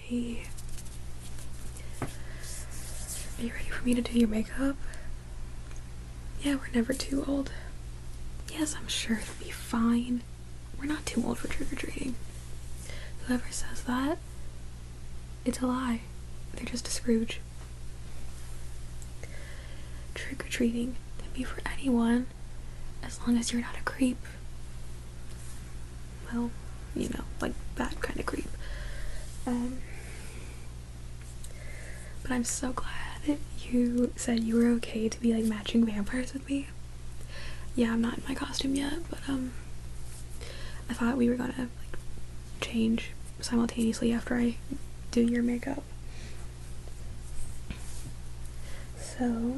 Hey. Are you ready for me to do your makeup? Yeah, we're never too old. Yes, I'm sure it'll be fine. We're not too old for trick-or-treating. Whoever says that, it's a lie. They're just a Scrooge. Trick-or-treating can be for anyone, as long as you're not a creep. Well, you know, like that kind of creep. But I'm so glad you said you were okay to be like matching vampires with me. Yeah, I'm not in my costume yet, but I thought we were gonna like change simultaneously after I do your makeup. So,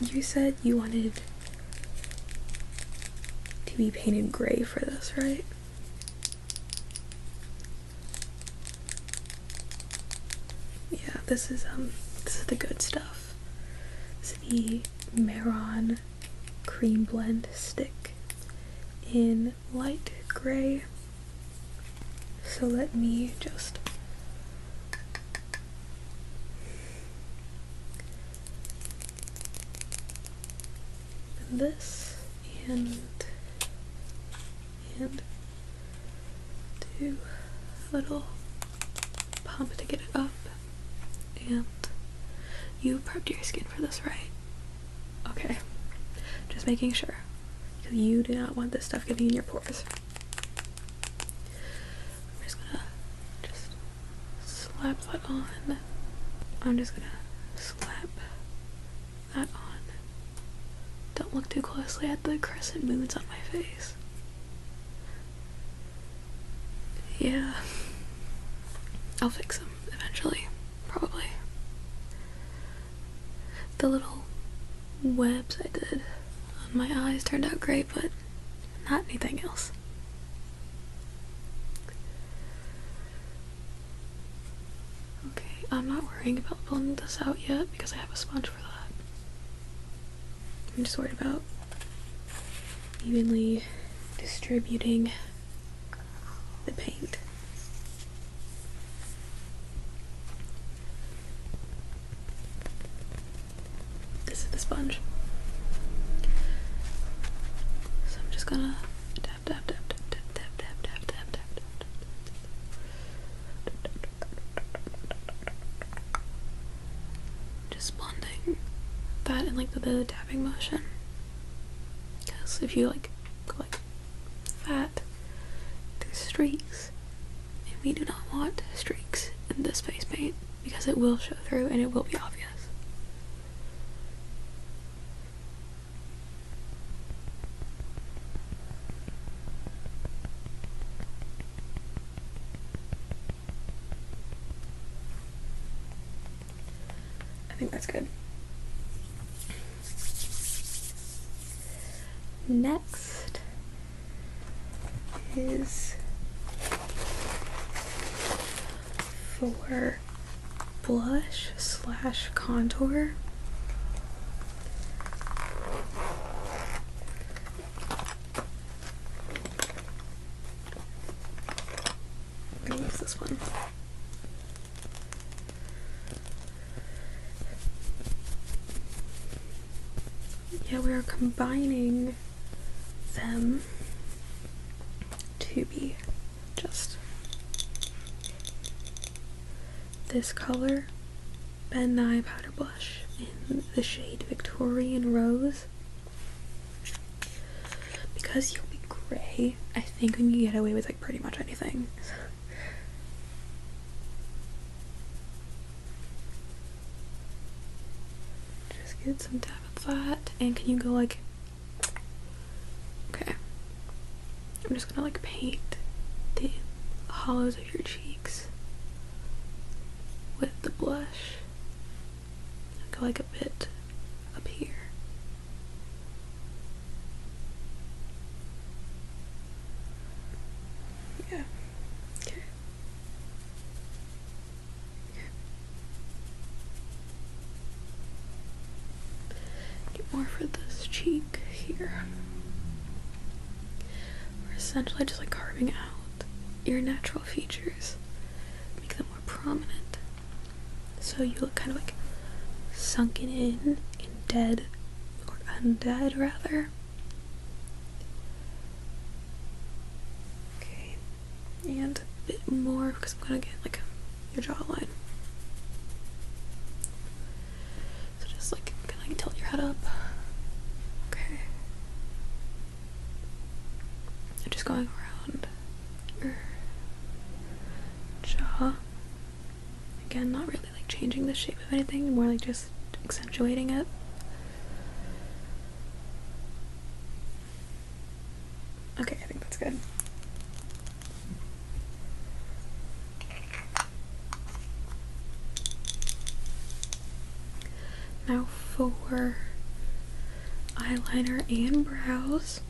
you said you wanted to be painted gray for this, right? Yeah, this is the good stuff. This is the Marron Cream Blend Stick in light gray. So let me just this and do a little pump to get it up. And you prepped your skin for this, right? Okay, just making sure, because you do not want this stuff getting in your pores. I'm just gonna slap that on. I'm just gonna slap that on. Don't look too closely at the crescent moons on my face. Yeah, I'll fix them eventually, probably. The little webs I did on my eyes turned out great, but not anything else. Okay, I'm not worrying about pulling this out yet because I have a sponge for that. I'm just worried about evenly distributing the paint. This is the sponge. So I'm just gonna tap tap tap tap tap tap tap tap tap tap tap. Just blending that in like the tapping motion. Because if you like go like that, there's streaks. And we do not want streaks in this face paint because it will show through and it will be obvious. I think that's good. Next is for blush slash contour. I'm gonna use this one. Yeah, we are combining them to be just this color Ben Nye powder blush in the shade Victorian Rose. Because you'll be gray, I think we can get away with like pretty much anything. Just get some dab of that, and can you go like, okay, I'm just gonna like paint the hollows of your cheeks with the blush. Go like a bit up here. Yeah. Okay. Get more for this cheek here. We're essentially just like carving out your natural features, make them more prominent. so you look kind of like sunken in and dead, or undead rather. Okay, and a bit more because I'm gonna get like your jawline. So just like kind of tilt your head up. Okay. I'm just going around your jaw. Again, not really like changing the shape of anything, more like just accentuating it. Okay, I think that's good. Now for eyeliner and brows,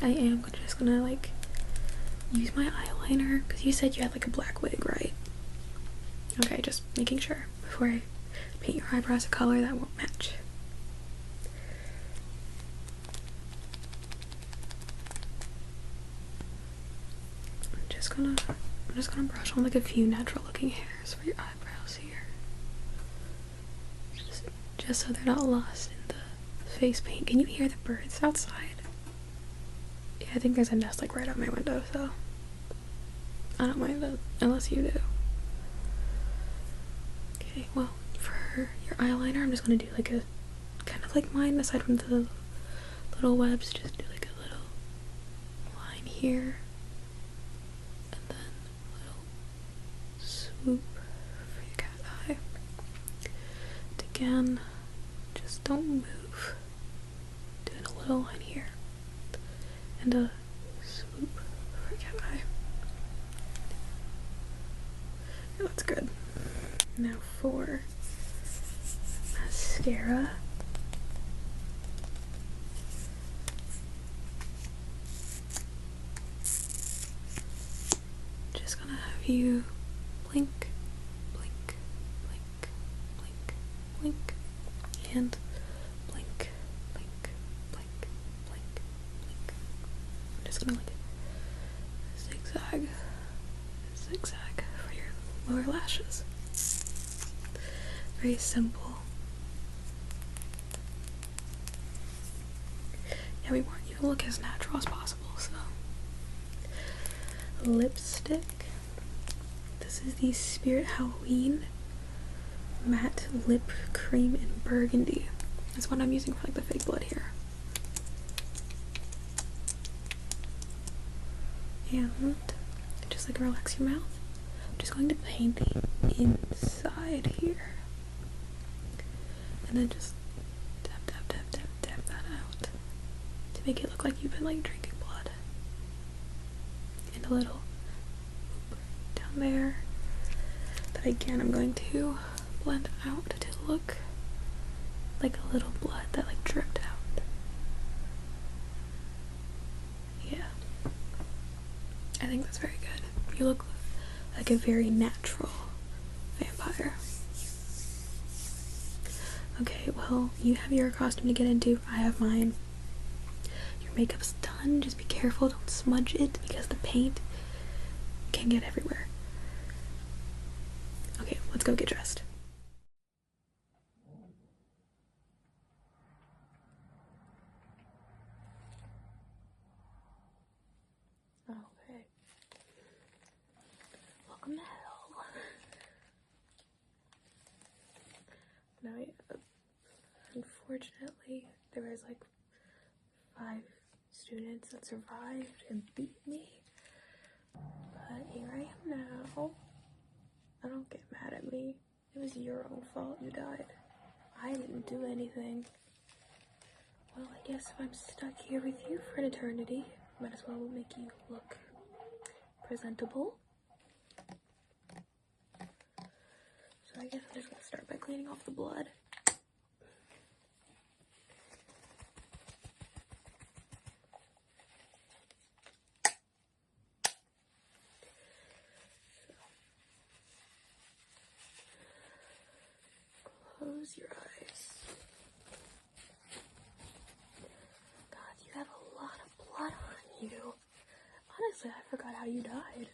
I am just gonna like use my eyeliner, because you said you had like a black wig, right? Okay, just making sure before I paint your eyebrows a color that won't match. I'm just gonna brush on like a few natural looking hairs for your eyebrows here. Just so they're not lost in the face paint. Can you hear the birds outside? Yeah, I think there's a nest like right out my window, so I don't mind that unless you do. Okay, well, for your eyeliner, I'm just gonna do like a kind of like mine, aside from the little webs, just do like a little line here, and then a little swoop for your cat eye. And again, just don't move. Doing a little line here, and a swoop for your cat eye. Yeah, that's good. Now for mascara. Just gonna have you blink, blink, blink, blink, blink, and blink, blink, blink, blink, blink. I'm just gonna like zigzag, zigzag for your lower lashes. Very simple. Yeah, we want you to look as natural as possible, so. Lipstick. This is the Spirit Halloween Matte Lip Cream in Burgundy. That's what I'm using for like the fake blood here. And just like relax your mouth. I'm just going to paint the inside here. And then just tap, tap, tap, tap, tap that out to make it look like you've been like drinking blood. And a little loop down there that again I'm going to blend out to look like a little blood that like dripped out. Yeah, I think that's very good. You look like a very natural vampire. Okay, well, you have your costume to get into. I have mine. Your makeup's done. Just be careful, don't smudge it because the paint can get everywhere. Okay, let's go get dressed. Okay. Welcome to hell. Now, yeah, unfortunately, there was like 5 students that survived and beat me. But here I am now. I don't get mad at me. It was your own fault you died. I didn't do anything. Well, I guess if I'm stuck here with you for an eternity, might as well make you look presentable. So I guess I'm just gonna start by cleaning off the blood. Close your eyes. God, you have a lot of blood on you. Honestly, I forgot how you died.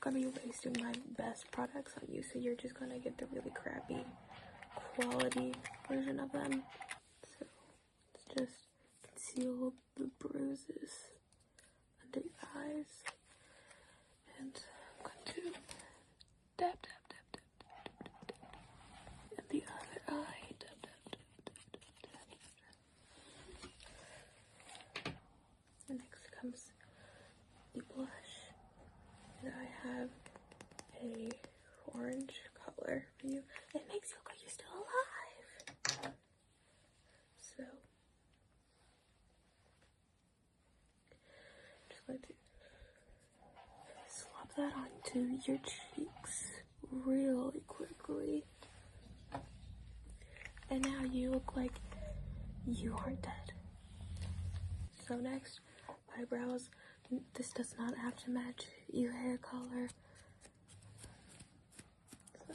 gonna be wasting my best products on you, so you're just gonna get the really crappy quality version of them. So let's just conceal the bruises under your eyes, and I'm going to dab, dab, dab, dab, dab, dab, dab, and the other eye, dab, dab, dab, dab, dab, dab, dab. And next comes the blush, and I have a orange color for you. It makes you look like you're still alive. So just going to slop that onto your cheeks really quickly. And now you look like you aren't dead. So next, eyebrows. This does not have to match your hair color. So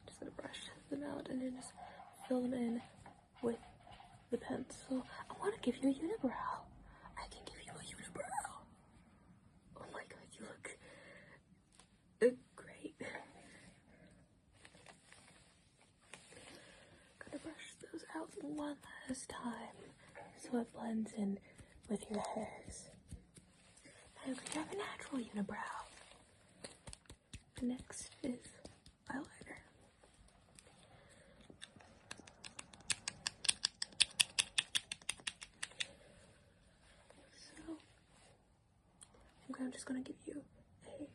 just gonna brush them out and then just fill them in with the pencil. I want to give you a unibrow. I can give you a unibrow. Oh my god, you look great. Gonna brush those out one last time so it blends in with your hairs. And we have a natural unibrow. Next is eyeliner. So I'm just gonna give you a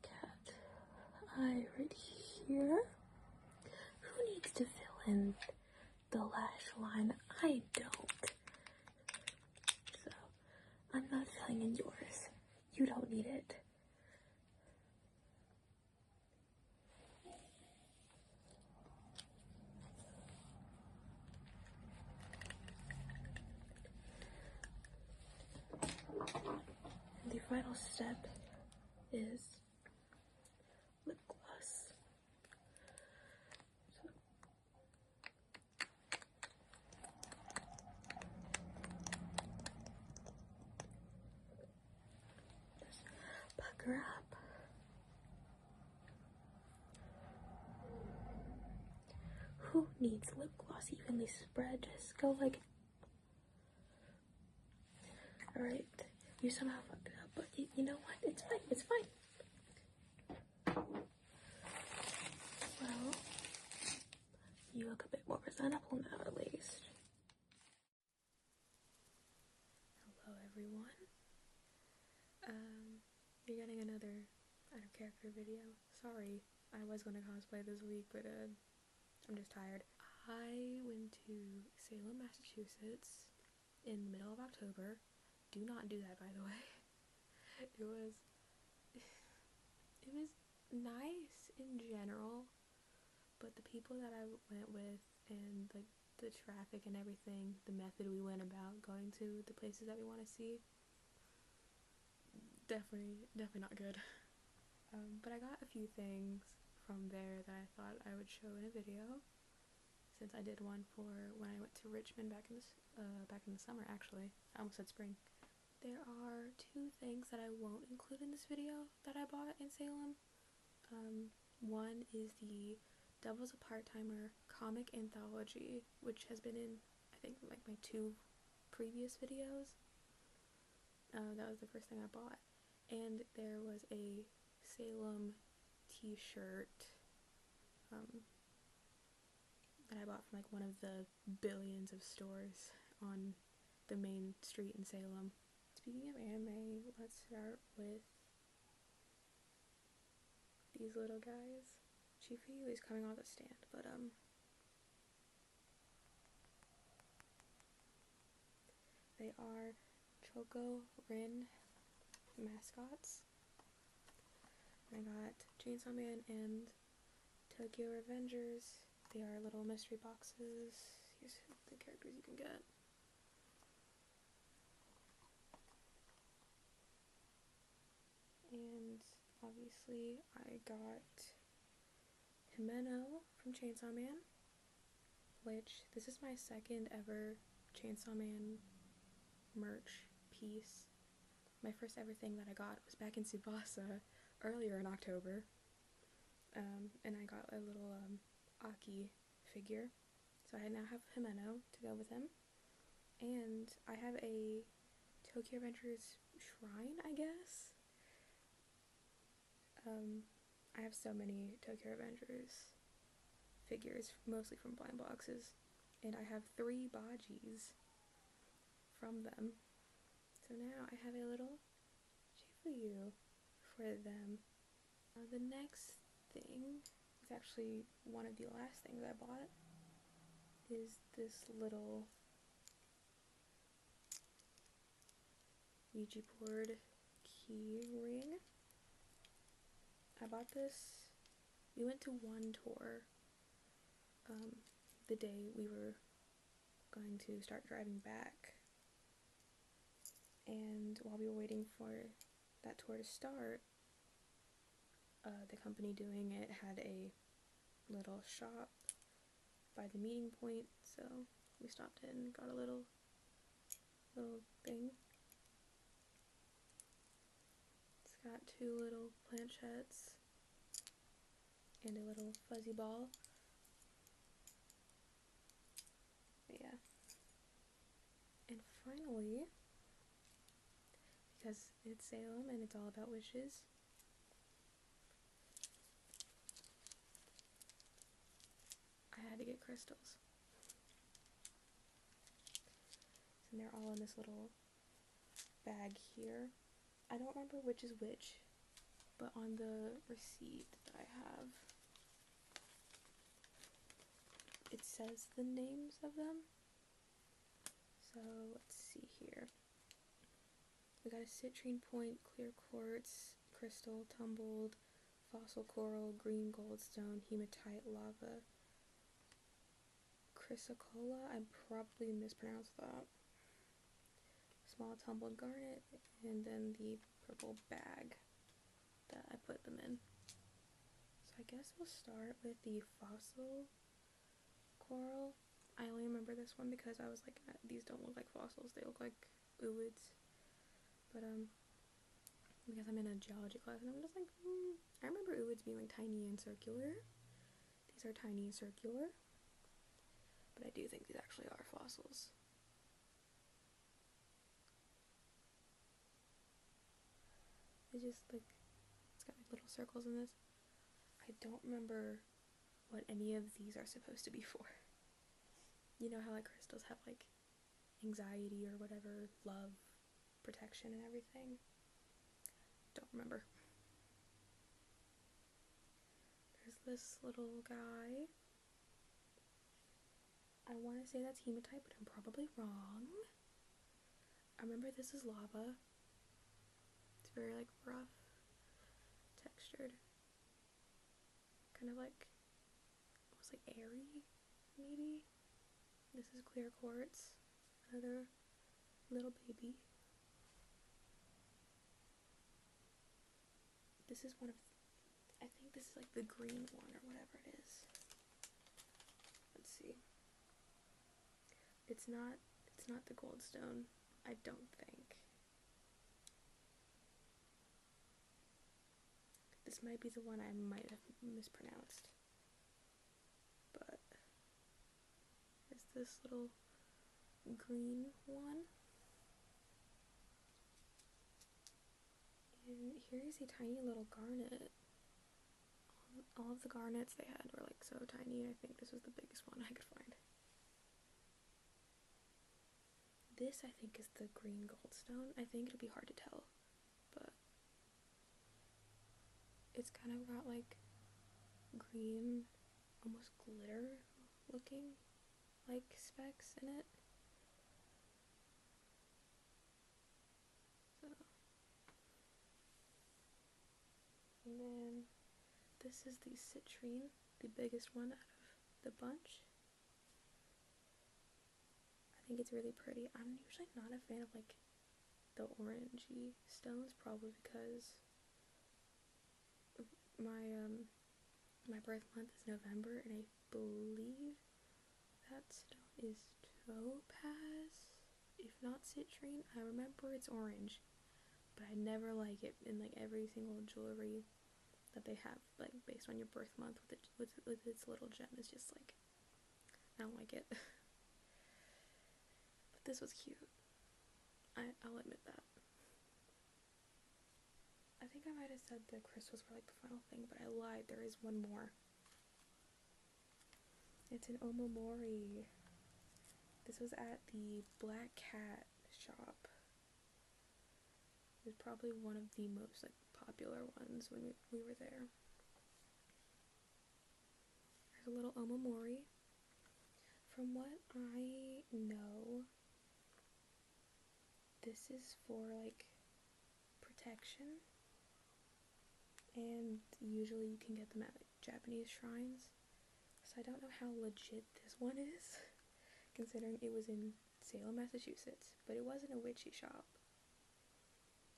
cat eye right here. Who needs to fill in the lash line? I don't. So I'm not filling in yours. You don't need it. And the final step is lip gloss. So just pucker up. Who needs lip gloss evenly spread? Just go like. Alright, you somehow fucked it up, but you know what? It's fine, it's fine. Well, you look a bit more presentable now, at least. Hello, everyone. You're getting another out of character video. Sorry, I was gonna cosplay this week, but I'm just tired. I went to Salem, Massachusetts in the middle of October. Do not do that, by the way. It was nice in general, but the people that I went with and like the traffic and everything, the method we went about going to the places that we want to see, definitely not good. But I got a few things from there that I thought I would show in a video, since I did one for when I went to Richmond back in the summer. Actually, I almost said spring. There are two things that I won't include in this video that I bought in Salem. One is the Devil's a Part-Timer comic anthology, which has been in, I think, like my 2 previous videos. That was the first thing I bought. And there was a Salem t-shirt that I bought from like one of the billions of stores on the main street in Salem. Speaking of anime, let's start with these little guys. Chifu is coming off the stand, but they are Choco Rin mascots. And I got Chainsaw Man and Tokyo Revengers. They are little mystery boxes. Here's the characters you can get. And obviously I got Himeno from Chainsaw Man, which this is my second ever Chainsaw Man merch piece. my first ever thing that I got was back in Tsubasa earlier in October. And I got a little Aki figure. So I now have Himeno to go with him. And I have a Tokyo Adventures shrine, I guess. I have so many Tokyo Adventures figures, mostly from blind boxes. And I have 3 Bajis from them. So now I have a little Shifuyu for them. The next thing is actually one of the last things I bought, is this little Ouija board key ring. I bought this, we went to one tour the day we were going to start driving back, and while we were waiting for that tour to start, the company doing it had a little shop by the meeting point, so we stopped in and got a little thing. It's got 2 little planchettes and a little fuzzy ball. But yeah. And finally, because it's Salem and it's all about wishes, I had to get crystals. And they're all in this little bag here. I don't remember which is which, but on the receipt that I have, it says the names of them. So let's see here. We got a citrine point, clear quartz, crystal, tumbled, fossil coral, green goldstone, hematite, lava, chrysocolla, I probably mispronounced that, small tumbled garnet, and then the purple bag that I put them in. So I guess we'll start with the fossil coral. I only remember this one because I was like, these don't look like fossils, they look like ooids. But because I'm in a geology class and I'm just like, I remember ooids being like tiny and circular. These are tiny and circular. But I do think these actually are fossils. It's just like, it's got like little circles in this. I don't remember what any of these are supposed to be for. You know how like crystals have like anxiety or whatever, love, protection and everything? Don't remember. There's this little guy. I want to say that's hematite, but I'm probably wrong. I remember this is lava. It's very like rough, textured, kind of like almost like airy, maybe. This is clear quartz, another little baby. This is one of, I think this is like the green one or whatever it is. Let's see. It's not the goldstone, I don't think. This might be the one I might have mispronounced. But there's this little green one. And here is a tiny little garnet. All of the garnets they had were like so tiny, and I think this was the biggest one I could find. This I think is the green goldstone. I think it'll be hard to tell, but it's kind of got like green, almost glitter looking like specks in it. So, and then this is the citrine, the biggest one out of the bunch. I think it's really pretty. I'm usually not a fan of like the orangey stones, probably because my birth month is November, and I believe that stone is topaz, if not citrine. I remember it's orange, but I never like it in like every single jewelry that they have, like based on your birth month with its little gem. Is just like, I don't like it. But this was cute. I'll admit that. I think I might have said the crystals were like the final thing, but I lied. There is one more. It's an omamori. This was at the Black Cat shop. It was probably one of the most like popular ones when we were there. There's a little omamori. From what I know, this is for like protection, and usually you can get them at like Japanese shrines. So I don't know how legit this one is, considering it was in Salem, Massachusetts, but it wasn't a witchy shop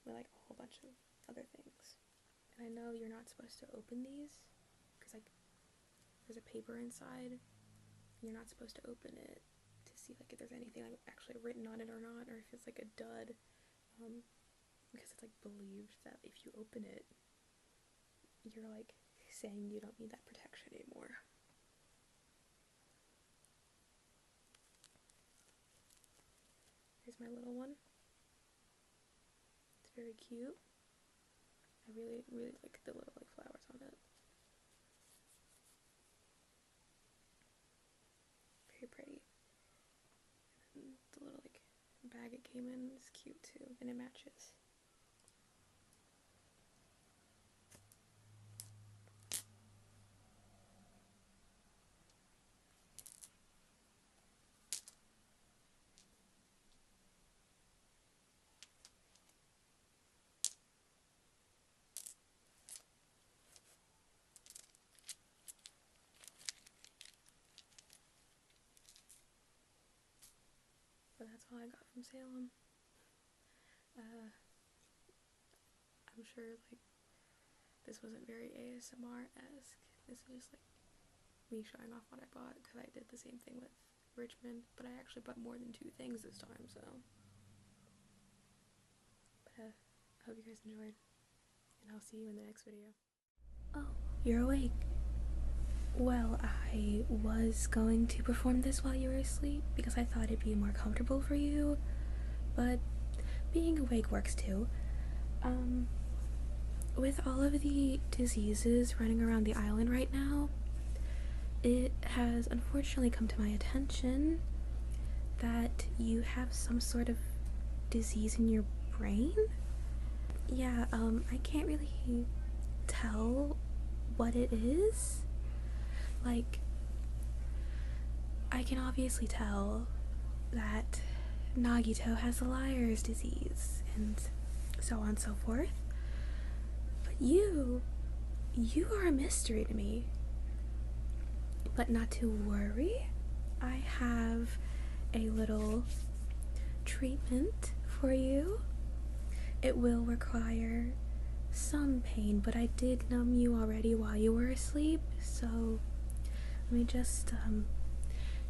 with like a whole bunch of other things. And I know you're not supposed to open these because like there's a paper inside, and you're not supposed to open it to see like if there's anything like actually written on it or not, or if it's like a dud, because it's like believed that if you open it, you're like saying you don't need that protection anymore. Here's my little one. It's very cute. I really like the little like flowers on it. Very pretty. And the little like bag it came in is cute too, and it matches. But that's all I got from Salem. I'm sure like this wasn't very ASMR-esque. This was just like me showing off what I bought, because I did the same thing with Richmond, but I actually bought more than 2 things this time, so. But I hope you guys enjoyed, and I'll see you in the next video. Oh, you're awake. Well, I was going to perform this while you were asleep because I thought it'd be more comfortable for you, but being awake works too. With all of the diseases running around the island right now, it has unfortunately come to my attention that you have some sort of disease in your brain. Yeah, I can't really tell what it is. Like, I can obviously tell that Nagito has the liar's disease, and so on and so forth. But you are a mystery to me. But not to worry, I have a little treatment for you. It will require some pain, but I did numb you already while you were asleep, so let me just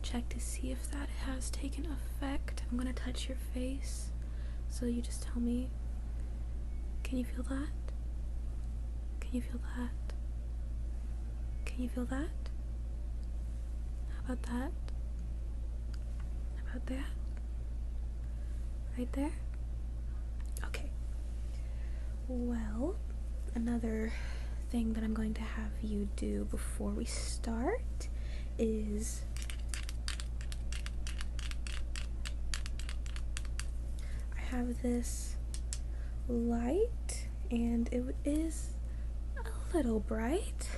check to see if that has taken effect. I'm gonna touch your face, so you just tell me. Can you feel that? Can you feel that? Can you feel that? How about that? How about that? Right there? Okay. Well, another thing that I'm going to have you do before we start is I have this light, and it is a little bright,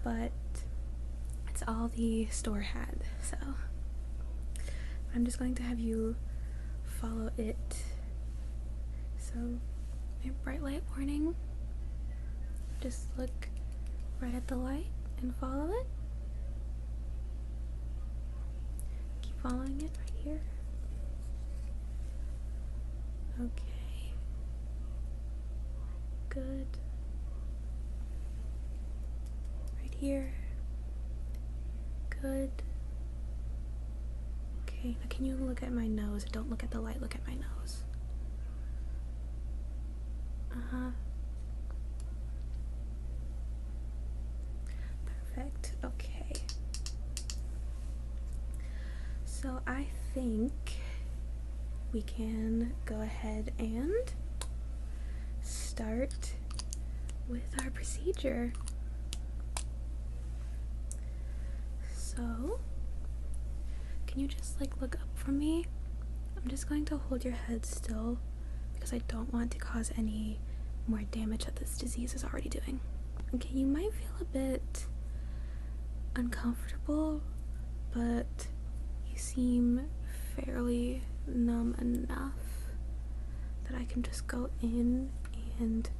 but it's all the store had, so I'm just going to have you follow it. So, a bright light warning. Just look right at the light and follow it. Keep following it right here. Okay. Good. Right here. Good. Okay, now can you look at my nose? Don't look at the light, look at my nose. Perfect. Okay. So I think we can go ahead and start with our procedure. So, can you just like look up for me? I'm just going to hold your head still because I don't want to cause any more damage that this disease is already doing. Okay, you might feel a bit uncomfortable, but you seem fairly numb enough that I can just go in and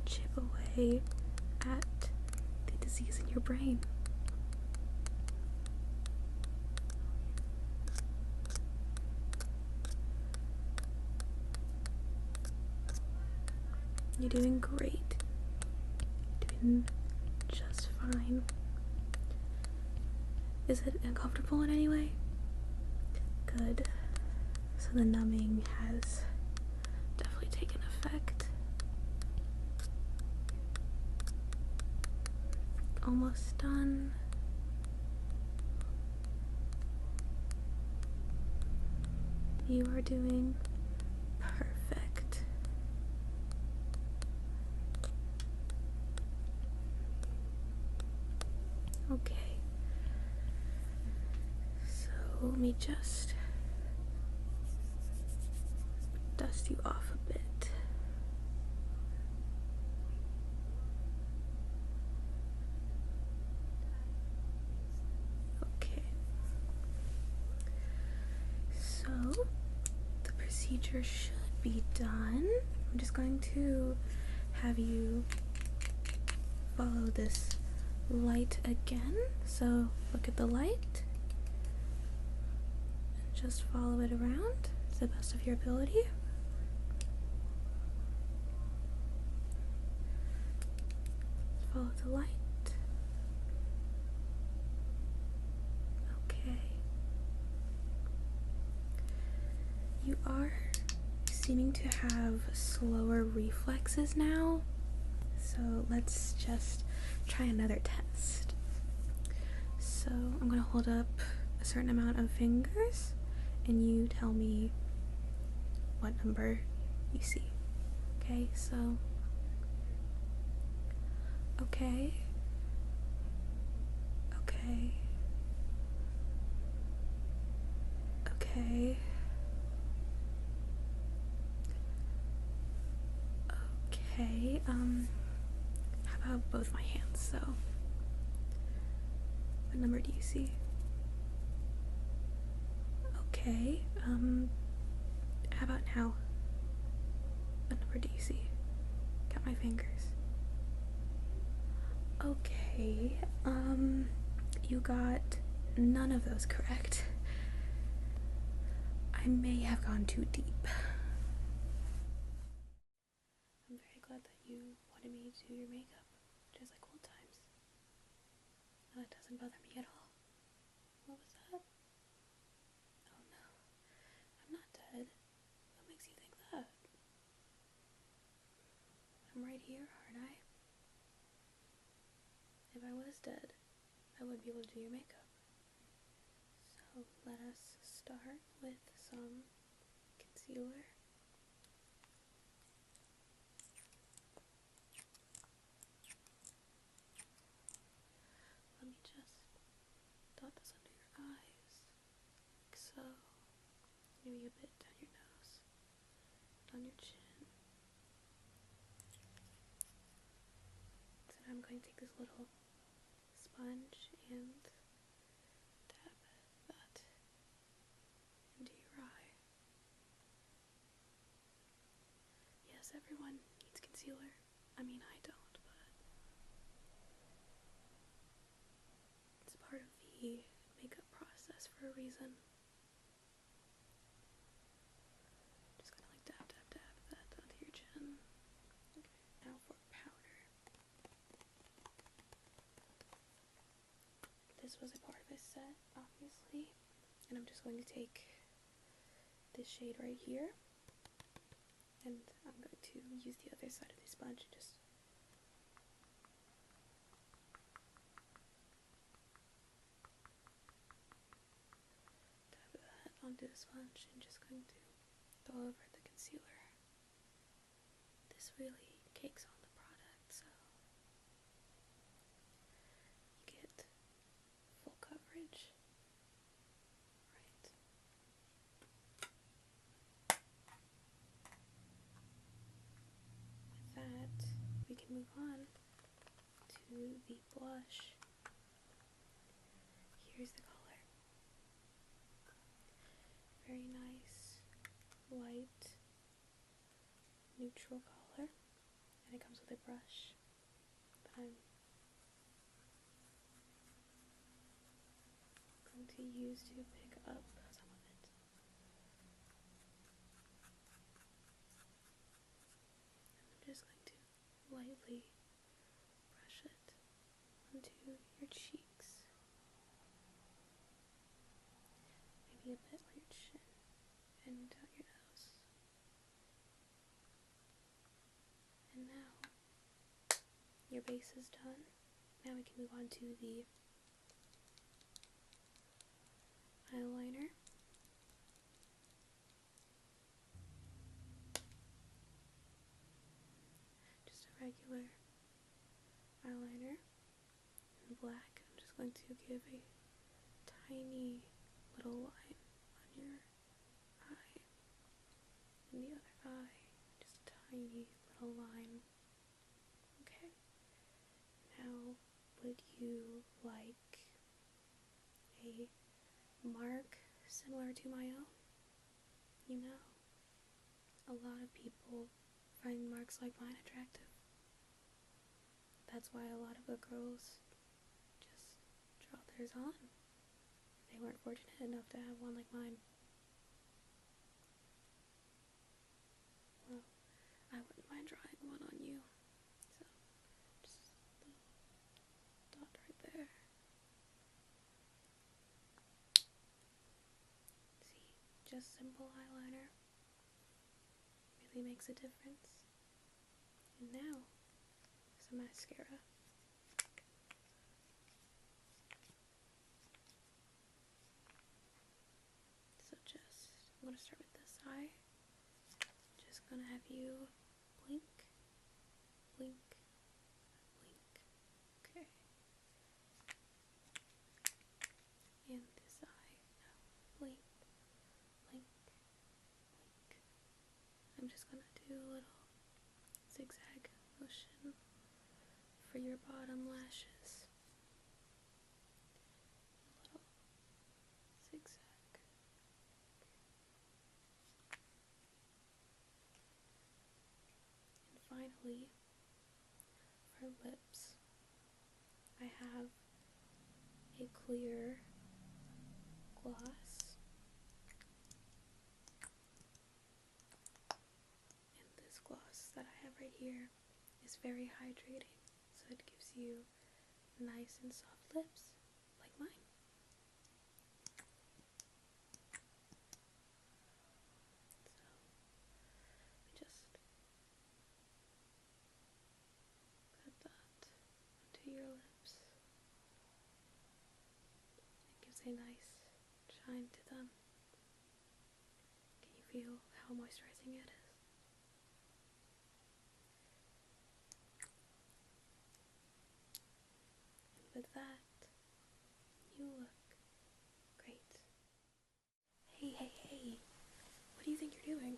chip away at the disease in your brain. You're doing great. You're doing just fine. Is it uncomfortable in any way? Good. So the numbing has definitely taken effect. Almost done. You are doing perfect. Okay. So let me just dust you off a bit. Okay. So the procedure should be done. I'm just going to have you follow this light again. So look at the light and just follow it around to the best of your ability. Follow the light. Okay. You are seeming to have slower reflexes now. So let's just try another test. So I'm gonna hold up a certain amount of fingers and you tell me what number you see. Okay, so okay, okay, okay, okay, how about both my hands? So what number do you see? Okay, how about now? What number do you see? Count my fingers. Okay, you got none of those correct. I may have gone too deep. I'm very glad that you wanted me to do your makeup, just like old times. No, that doesn't bother me at all. What was that? Oh no, I'm not dead. What makes you think that? I'm right here, aren't I? If I was dead, I would be able to do your makeup. So let us start with some concealer. Let me just dot this under your eyes, like so. Maybe a bit down your nose, on your chin. So now I'm going to take this little sponge and dab that into your eye. Yes, everyone needs concealer. I mean, I don't, but it's part of the makeup process for a reason. Just gonna like dab, dab, dab that onto your chin. Okay, now for powder. This was a part of a set, obviously. And I'm just going to take this shade right here, and I'm going to use the other side of the sponge and just tap that onto the sponge, and just going to go over the concealer. This really cakes on the product, so you get full coverage. Right. With that, we can move on to the blush. Here's the color. Very nice, light, neutral color, and it comes with a brush that I'm going to use to pick up some of it. And I'm just going to lightly brush it onto your cheeks, maybe a bit on your chin and down your nose. And now your base is done. Now we can move on to the eyeliner. Just a regular eyeliner in black. I'm just going to give a tiny little line on your eye, and the other eye, just a tiny little line. Okay. Now, would you like a mark similar to my own? You know, a lot of people find marks like mine attractive. That's why a lot of the girls just draw theirs on. They weren't fortunate enough to have one like mine. Well, I wouldn't mind drawing one on you. So, just a little dot right there. See, just simple eyeliner really makes a difference. And now, some mascara. So I'm going to start with this eye. Just going to have you blink, blink, blink. Okay. And this eye. Now, blink, blink, blink. I'm just going to do a little zigzag motion for your bottom lashes. A little zigzag. And finally, for lips, I have a clear gloss. And this gloss that I have right here is very hydrating, so it gives you nice and soft lips, like mine. So, we just put that onto your lips. It gives a nice shine to them. Can you feel how moisturizing it is? And with that, you look great. Hey, hey, hey, what do you think you're doing?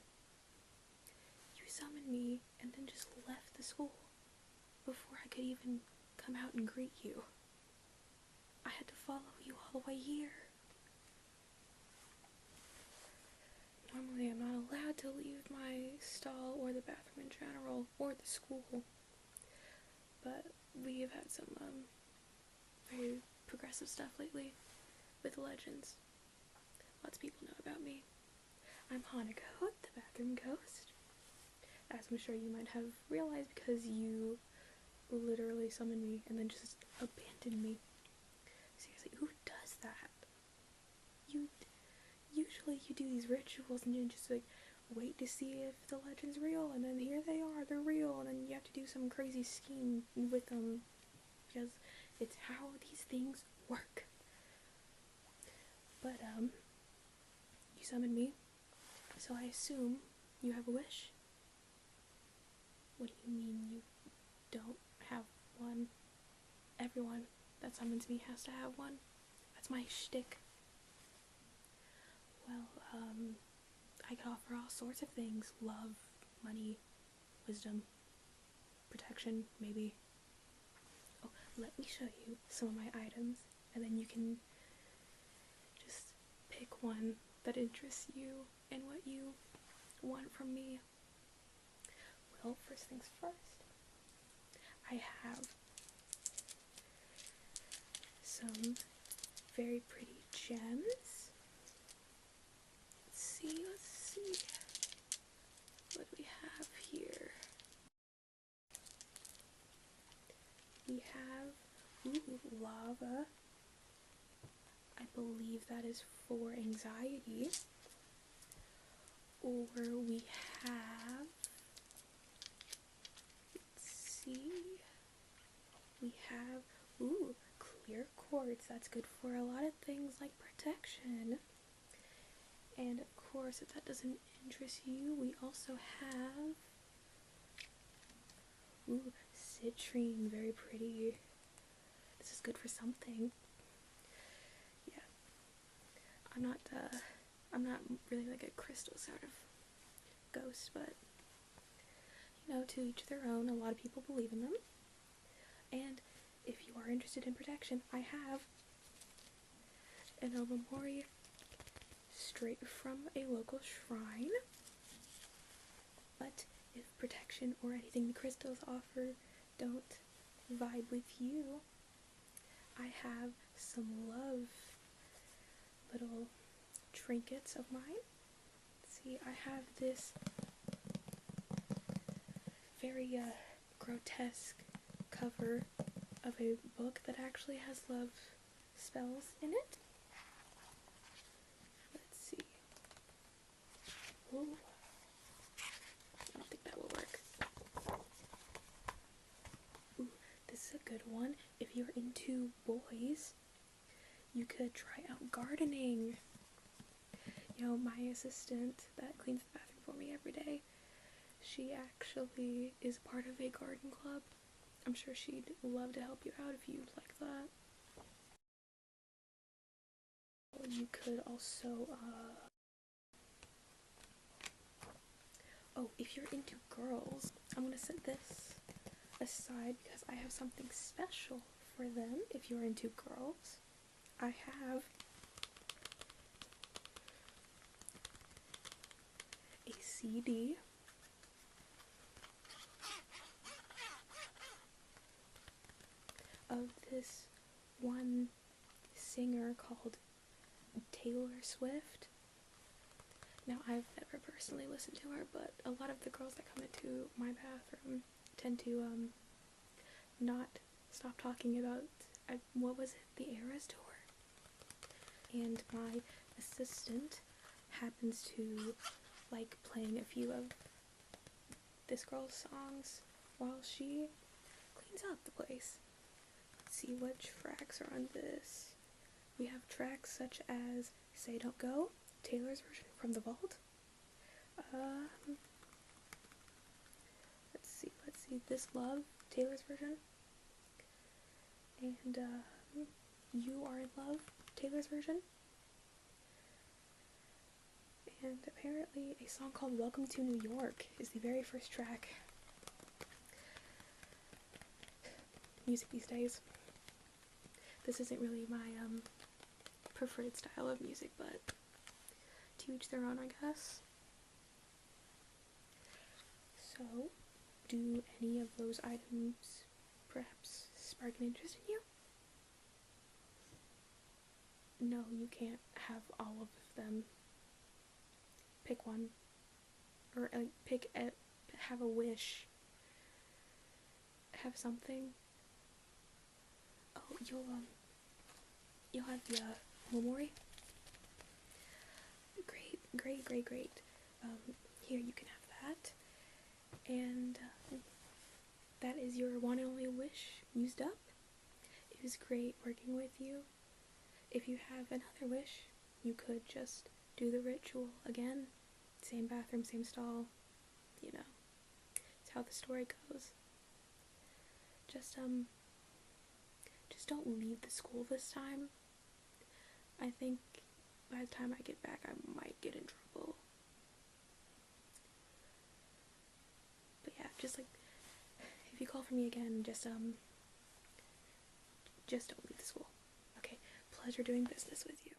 You summoned me and then just left the school before I could even come out and greet you. I had to follow you all the way here. Normally I'm not allowed to leave my stall or the bathroom in general or the school, but we have had some very progressive stuff lately with legends. Lots of people know about me. I'm Hanako, the bathroom ghost, as I'm sure you might have realized because you literally summoned me and then just abandoned me. Seriously, who does that? feel like you do these rituals and you just like wait to see if the legend's real, and then here they are, they're real, and then you have to do some crazy scheme with them because it's how these things work. But you summoned me, so I assume you have a wish. What do you mean you don't have one? Everyone that summons me has to have one. That's my shtick. Well, I could offer all sorts of things. Love, money, wisdom, protection, maybe. Oh, let me show you some of my items, and then you can just pick one that interests you and what you want from me. Well, first things first, I have some very pretty gems. Let's see. What do we have here? We have, lava. I believe that is for anxiety. Or we have, we have, clear quartz. That's good for a lot of things like protection. And of course, if that doesn't interest you, we also have, citrine, very pretty. This is good for something. Yeah. I'm not really like a crystal sort of ghost, but to each their own. A lot of people believe in them. And if you are interested in protection, I have an Omamori straight from a local shrine. But if protection or anything the crystals offer don't vibe with you, I have some love little trinkets of mine. Let's see, I have this very grotesque cover of a book that actually has love spells in it. Let's see. Ooh. I don't think that will work. Ooh, this is a good one. If you're into boys, you could try out gardening. My assistant that cleans the bathroom for me every day, she actually is part of a garden club. I'm sure she'd love to help you out if you'd like that. You could also, if you're into girls, I'm gonna set this aside because I have something special for them. If you're into girls, I have a CD of this one singer called Taylor Swift. Now, I've never personally listened to her, but a lot of the girls that come into my bathroom tend to not stop talking about, what was it, the Eras tour? And my assistant happens to like playing a few of this girl's songs while she cleans out the place. Let's see what tracks are on this. We have tracks such as Say Don't Go, Taylor's version from the vault. Let's see, This Love, Taylor's version. And You Are in Love, Taylor's version. And apparently a song called Welcome to New York is the very first track. Music these days. This isn't really my preferred style of music, but to each their own, I guess. So, do any of those items perhaps spark an interest in you? No, you can't have all of them. Pick one. Or have a wish. Have something. Oh, you'll have the Momori? Great. Great, great, great. Here, you can have that. And that is your one and only wish used up. It was great working with you. If you have another wish, you could just do the ritual again. Same bathroom, same stall. You know, it's how the story goes. Just don't leave the school this time. I think by the time I get back, I might get in trouble. But yeah, just like, if you call for me again, just don't leave the school. Okay, pleasure doing business with you.